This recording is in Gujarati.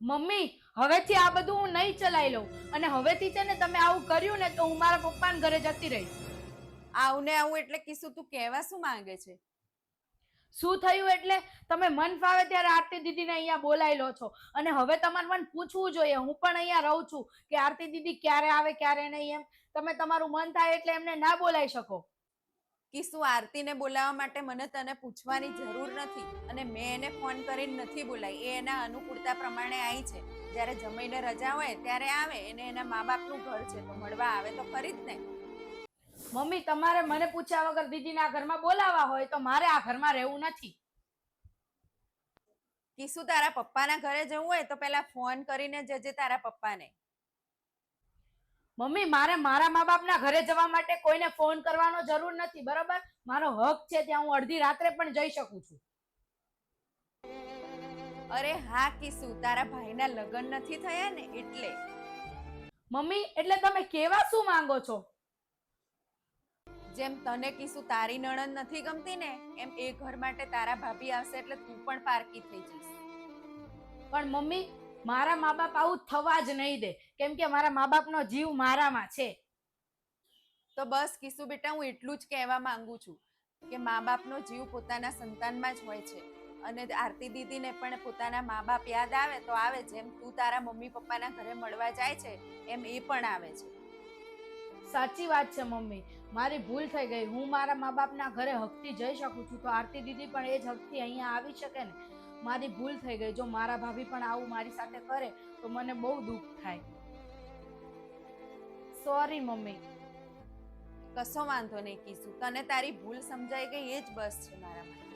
મમ્મી, હવેથી આ બધું હું નહીં ચલાવી લઉં. અને હવેથી છે ને તમે આવું કર્યું ને તો હું મારા પપ્પાના ઘરે જતી રહીશ. આવું ને આવું એટલે કીશું તું કહેવા શું માંગે છે? શું થયું એટલે તમે મન ફાવે ત્યારે આરતી દીદીને અહીંયા બોલાવી લો છો. અને હવે તમારે મને પૂછવું જોઈએ. હું પણ અહીંયા રહું છું કે આરતી દીદી ક્યારે આવે ક્યારે નહીં એમ. તમે તમારું મન થાય એટલે એમને ના બોલાવી શકો. કીશું આરતીને બોલાવવા માટે મને તને પૂછવાની જરૂર નથી અને મેં એને ફોન કરીને નથી બોલાવી. એ એના અનુકૂળતા પ્રમાણે આવી છે. જ્યારે જમાઈને રજા હોય ત્યારે આવે. એને એના મા બાપનું ઘર છે તો મળવા આવે તો ખરી જ ને. મમ્મી, તમારે મને પૂછ્યા વગર દીદીને આ ઘરમાં બોલાવવા હોય તો મારે આ ઘરમાં રહેવું નથી. કીશું તારા પપ્પાના ઘરે જવું હોય તો પેલા ફોન કરીને જજે તારા પપ્પાને. મમ્મી, મારે મારા મા બાપના ઘરે જવા માટે કોઈને ફોન કરવાનો જરૂર નથી, બરોબર? મારો હક છે, ત્યાં હું અડધી રાત્રે પણ જઈ શકું છું. અરે હા કીશું, તારા ભાઈના લગ્ન નથી થયા ને એટલે. મમ્મી, એટલે તમે કેવા શું માંગો છો? જેમ તને કીશું તારી નણંદ નથી ગમતી ને એમ એ ઘર માટે તારા ભાભી આવશે એટલે તું પણ પારકી થઈ જઈશ. પણ મમ્મી, મારા મા બાપ આવું થવા જ નહીં દે, કેમ કે મારા મા બાપનો જીવ મારામાં છે. તો બસ કીશું બેટા, હું એટલું જ કહેવા માંગુ છું કે મા બાપનો જીવ પોતાના સંતાનમાં જ હોય છે. અને આરતી દીદીને પણ પોતાના મા બાપ યાદ આવે તો આવે. જેમ તું તારા મમ્મી પપ્પાના ઘરે મળવા જાય છે એમ એ પણ આવે છે. સાચી વાત છે મમ્મી, મારી ભૂલ થઈ ગઈ. હું મારા મા બાપના ઘરે હકથી જઈ શકું છું તો આરતી દીદી પણ એ જ હકથી અહીંયા આવી શકે ને. મારી ભૂલ થઈ ગઈ. જો મારા ભાભી પણ આવું મારી સાથે કરે તો મને બહુ દુઃખ થાય. Sorry mummy. કશો વાંધો નહીં કીશું. તને તારી ભૂલ સમજાઈ ગઈ એ જ બસ છે મારા માટે.